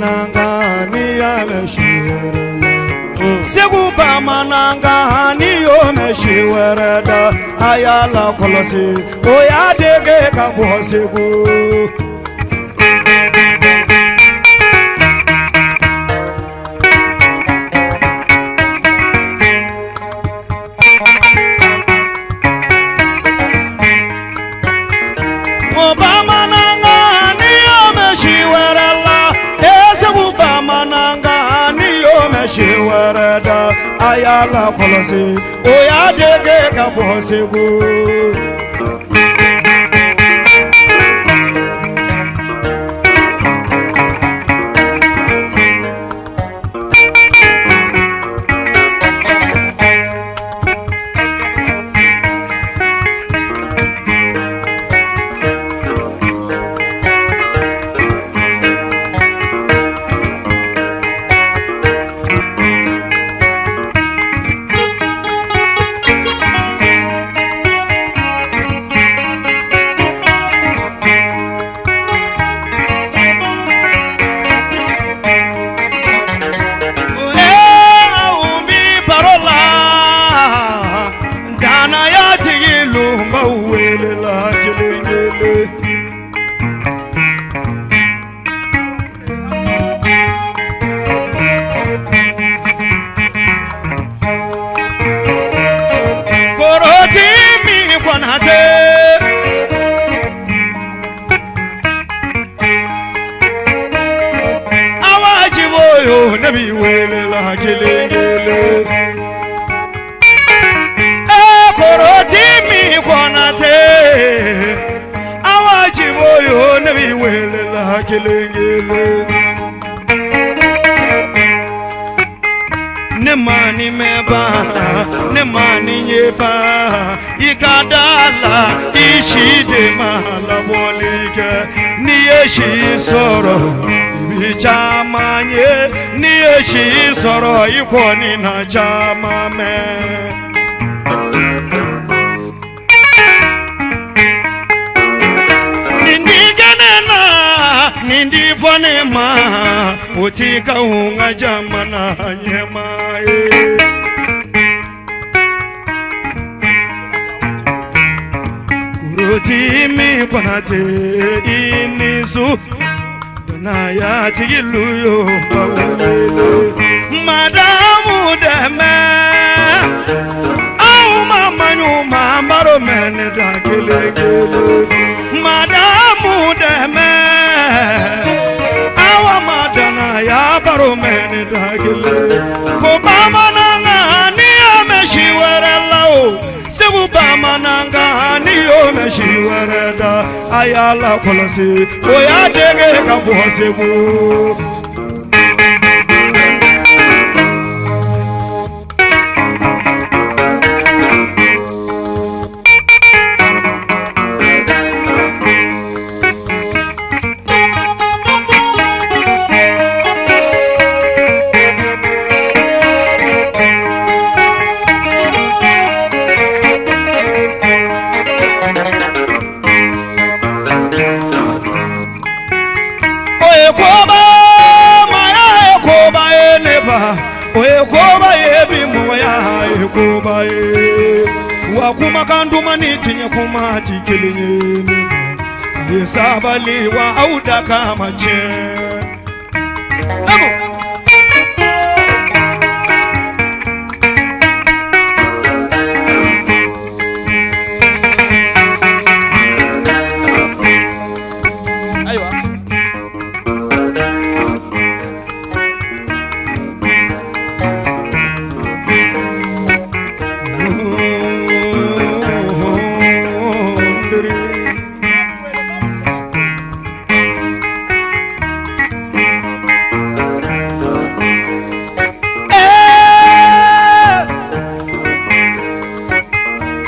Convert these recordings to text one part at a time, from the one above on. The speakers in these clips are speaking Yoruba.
mananga ni ameshiwerela Segu ba mananga ni omeshiwerela Ayala kolosi oya dege kabo segu Ayala kolosi oya dege kabo segu Nabi wele la kelengele koroti mi konate awaji boyo nabi wele la kelengele nemani meba nemani nyeba ikadala ishide mala bolike niyeshi soro Chamanye niyeshi soro ikoni na chamame Nindigenena nindifonema utika unga jamana nyemae Kurutimi konate imisu na ya tigiluyo bawele madamu deme au mama nyuma maro mene da kelengele madamu deme au madana ya baro mene da kelele ko mama nanga ni ameshiwerela o sebu bama nanga ni omeshiwerela ayala kolosi oya dege kabo sebu Wakuma kanduma nitinya kumati kilinyeni Yesabali wa auda kama chen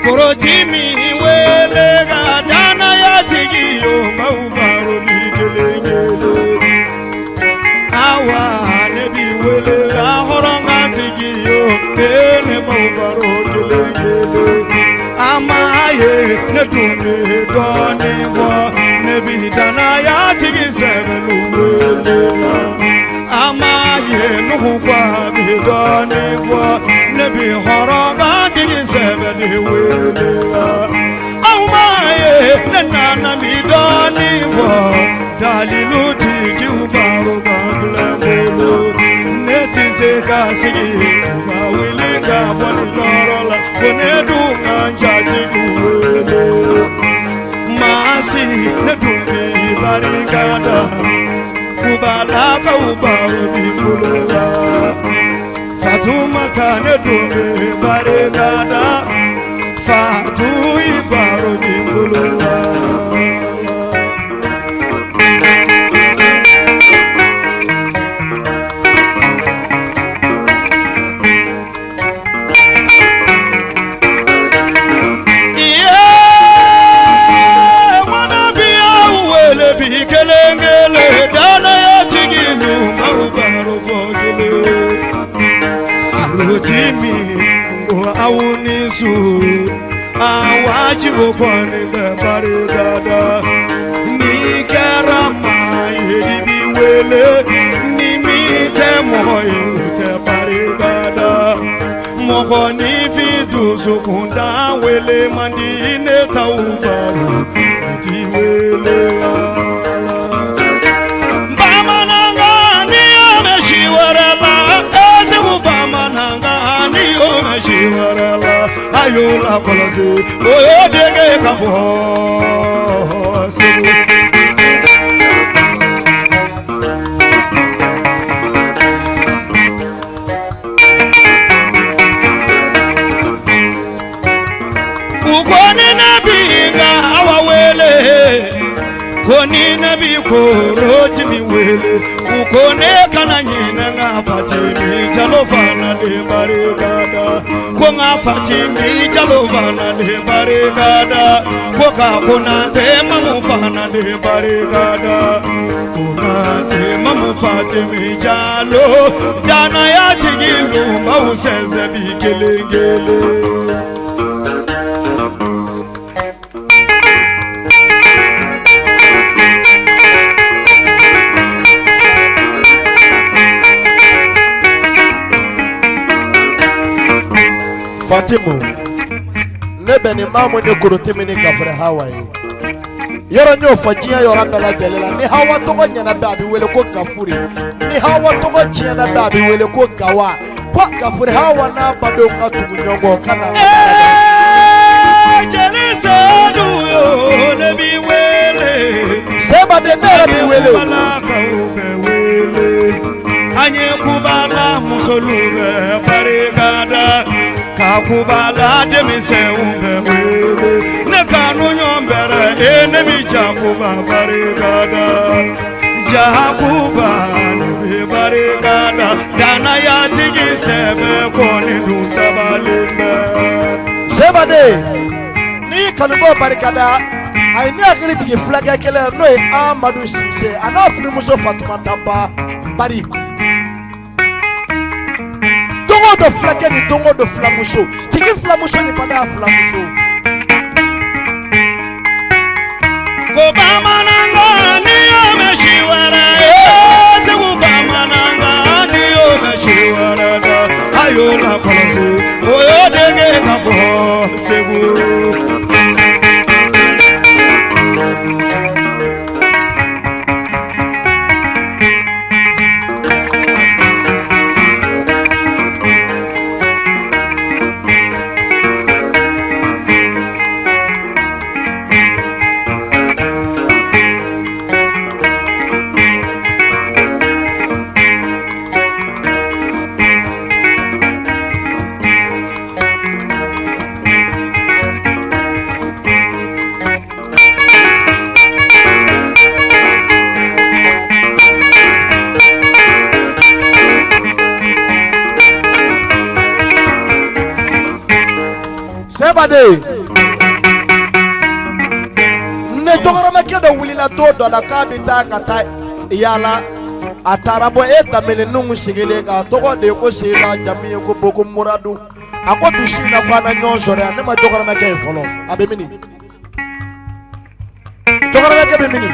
Korotimi wele gadana ya tigiyo maubaro bikelengele Awa nebi wele la horonga tigiyo Ene maubaro kelengele Amaye ne dune doni wa Nebi dana ya tigi sevelu wele kwa bidoni kwa nabi horanga digi sebedi wele au maye nana bidoni kwa dalilu tiki ubaru gaflemulu neti se kasigi ba wele ga boni norola konedu nganja tiki wele masi nedumi barigada kubala ka ubaru bibulula Fatuma nedumi barigada Fatu ibaru bibulula Kelengele dana ya tigilu maubaru fogile Rutimi ngo awunisu awajibu kwani bebarigada Ni kerama yedibi wele Ni mite moyo te barigada Moko ni vidu sukunda wele mandine taubaru Uti wele la Shiwarala ayola kolase oyo dege kapo sebu ukoni nabinga awawele koni nabi koroti mi wele ukone kana nyina ngafati mi jalofana de barigada ko ngafati mi jalofana de barigada ko ka kona te mamu fana de barigada kona te mamu fati mi jalo dana ya tigilu mausenze bi kelengele Fatimu nebeni mamu ne kurutimi ni kafre Hawaii yoro nyo fajia yoro ndala jelela ni hawa togo nyana babi wele ko kafuri ni hawa togo chiana babi wele ko gawa kwa kafre hawa na bado ngatugu nyongo kana jelisa duyo nebi wele seba de nera bi wele malaka ube wele anye kubala musolube barigada kakubala demise ube wele ne kanu nyombere enemi jakuba barigada jakuba nebi barigada dana ya tigi sebe koni du sabalimbe sebade ni kanubo barigada ay ni akili tigi flaga kele no e Amadou Cissé ana furi muso Fatuma Tamba bari dongo do flaga ni dongo do flamuso tigi flamuso ni pada flamuso Obama nanga ni omeshiwara se Obama nanga ni omeshiwara da ayola kolose oyo dege kapo sebu sebade ne dogorama kedo wulila do la kabita kata yala atarabo etamele nungu sigele ka togo de ko sela jamiye ko boko muradu ako bishina bana nyonjore ne ma dogorama ke folo abe mini dogorama ke be mini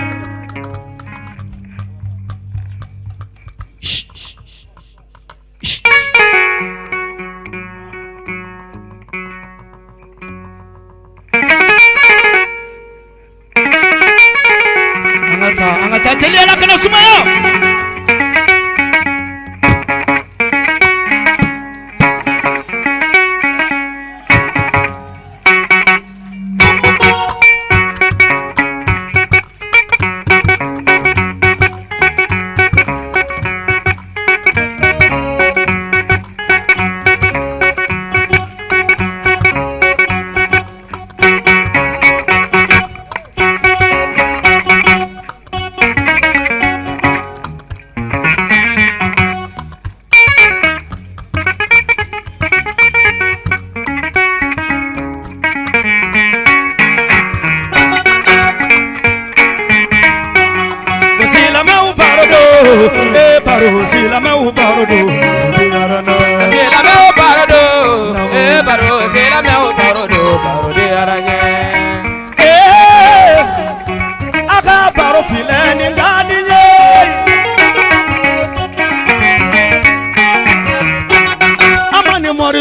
Teliala kana sumaya.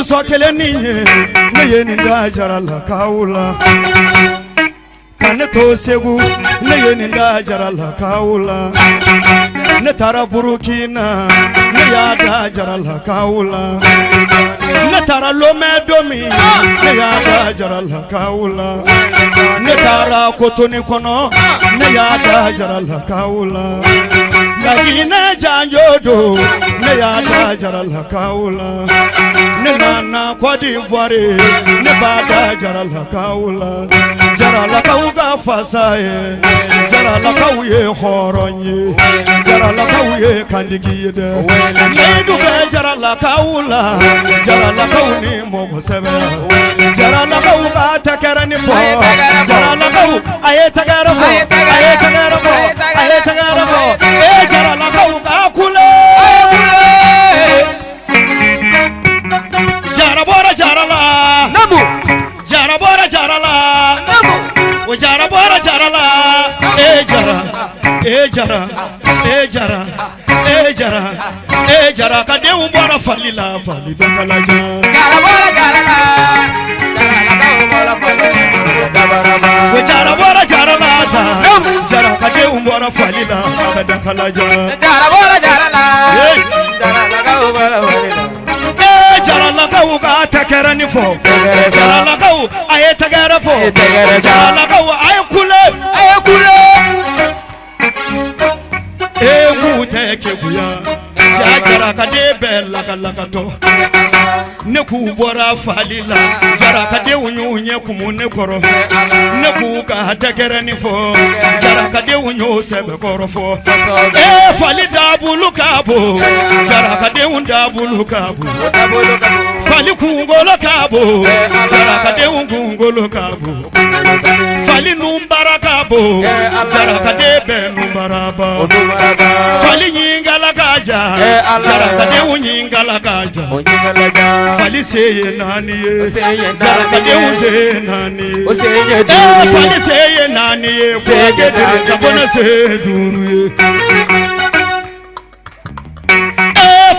So keleni ne yeni da jarala kaula kane to segu ne yeni da jarala kaula ne tara burukina ne ya da jarala kaula ne tara lome domi ne ya da jarala kaula ne tara kotoni kono ne ya da jarala kaula Gagina janjodo ne ya da jarala kaula ne nana Côte d'Ivoire ne bada jarala kaula jarala kauga fasaye jarala kauye horonye jarala kauye kandigide ne duga jarala kaula jarala kauni mogosebe jarala kauga takarani fo jarala kau aye tagara fo aye tagara fo aye tagara fo jarala kauga kule jarabora jarala namu jarabora jarala namu o jarabora jarala jara jara jara jara jara kade umbora falila falida kalaja jarabora jarala jarala umbora falila o jarabora jarala jara kade umbora falila falida kalaja jarabora jarala jarala umbora falila jarala kau ka takarani fo jarala kau aye tagara fo jarala kau aye kule mute ke buya jara ka de bella kalakato ne ku bora falila jara ka de unye kumune koro ne ku ka takarani fo jara ka de unyo sebe koro fo falida bulukabo jara ka de unda bulukabo fali kungolo kabo jara ka de ungolo kabo fali numbara kabo jara ka de be numbara ba fali nyingala kaja jara ka de unyingala kaja fali seye nani jara ka de uze nani fali seye nani fogede sabona se duru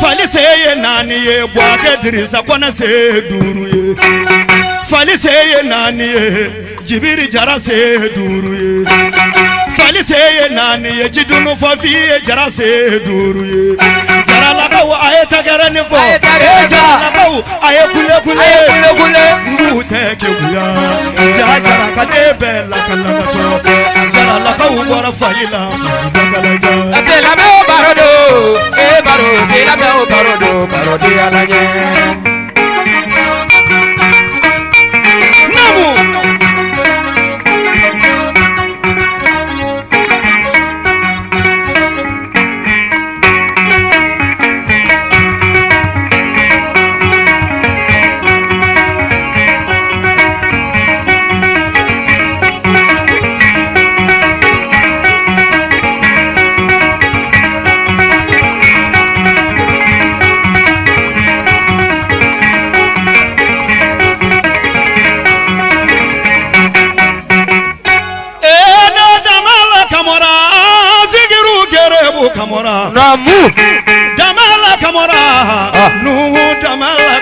fali seye nani ye bwake dirisa kona se duru ye fali seye nani ye jibiri jara se duru ye fali seye nani ye jidunu fafi ye jara se duru ye jara lakaw aye tagara ni fo jara lakaw aye kule mbute ke buya jara kade bella kalakato jara lakaw bora falila atela me barodo baro tela me barodo barodi alanye namu Kamora namu damala kamora nuhu damala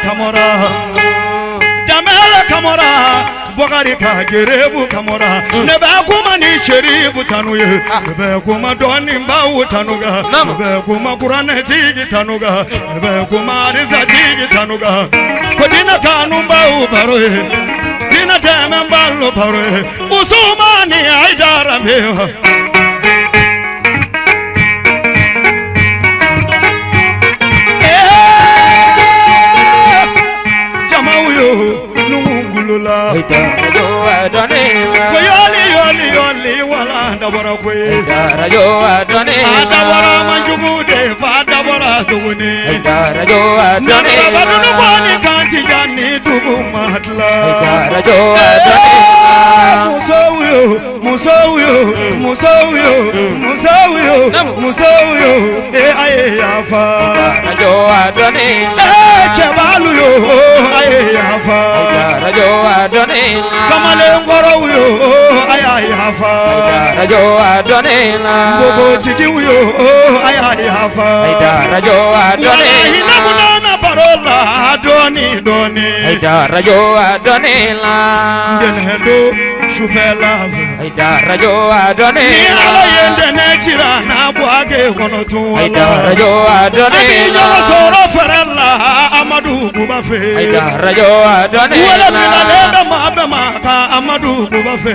kamora boga bakari ka gerebu kamora ne ba kuma ni sherifu tanuye ne ba kuma doni bawu tanuga ne ba kuma kurane tigi tanuga ne ba kuma riza tigi tanuga ko dina kanu bawu baroye dina teme ballo baroye usumani aidara mewa Nungulula Rajo Adone Yoli wala dabara kwe Rajo Adone Adabara manjugu de fadabara tuguni Rajo Adone Nabadunu kwani kanti jani tugu matla Rajo Adone Musawiyo aye yafa Rajo Adone Chebalu yo aye yafa Rajo Adone Kamale ngoro yo aye yafa Rajo Adone Bobo chiki yo aye yafa Rajo Adone Hinabuna parola doni Rajo Adone Denhedo shufela Rajo Adone ala yende nechira na bwage kono tuwala Rajo Adone Abiyo soro ferella Amadu Kubafe Rajo Adone Wala mina lenda mabema ka Amadu Kubafe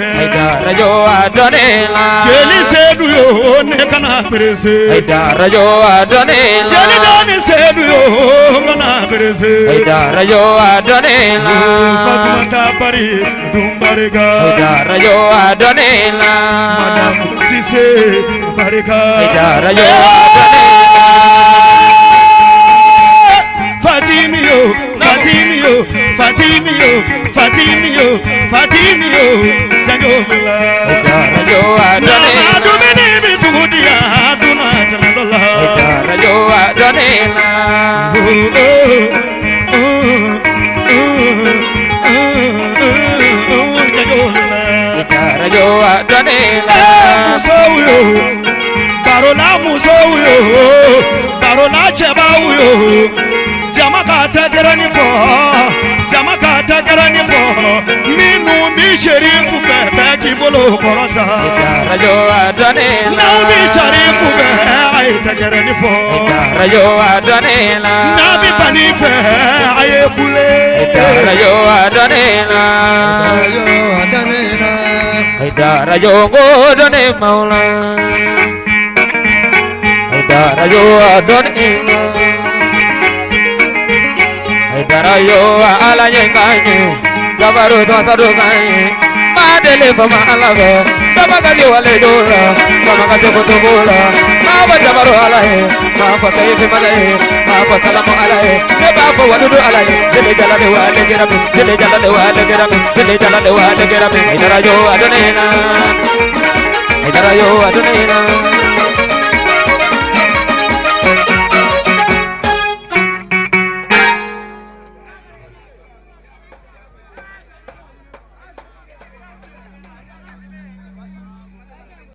Rajo Adone Jeli sedu yo nekana perese Rajo Adone Jeli dani sedu yo ngana perese Rajo Adone Fatuma tabari dumbarega Rajo Adone Madame Sise barika Rajo Adone Fatimio Jangola Rajo Adone Adumini bitudia aduna tandola Rajo Adone Rajo Adone Barola Chebauyo Jamaka tagerani fo Minu mi sherifu bebe kibolo korota Rajo Adone Now mi sherifu bebe ay tagerani fo Rajo Adone Nabi panife ay kule Rajo Adone Rajo Godone Maula Rajo Adone Rajo ala nyenganye Gabaru dosa doganye Madele fama alago Tamagaji wale dola Tamagaji kutubola Maba jabaru alahe Maba kaifi malahe Maba salamu alahe Nebafo wadudu alahe Zile jalade wale gerabe Zile jalade wale gerabe Zile jalade wale gerabe Rajo Adonena Rajo Adonena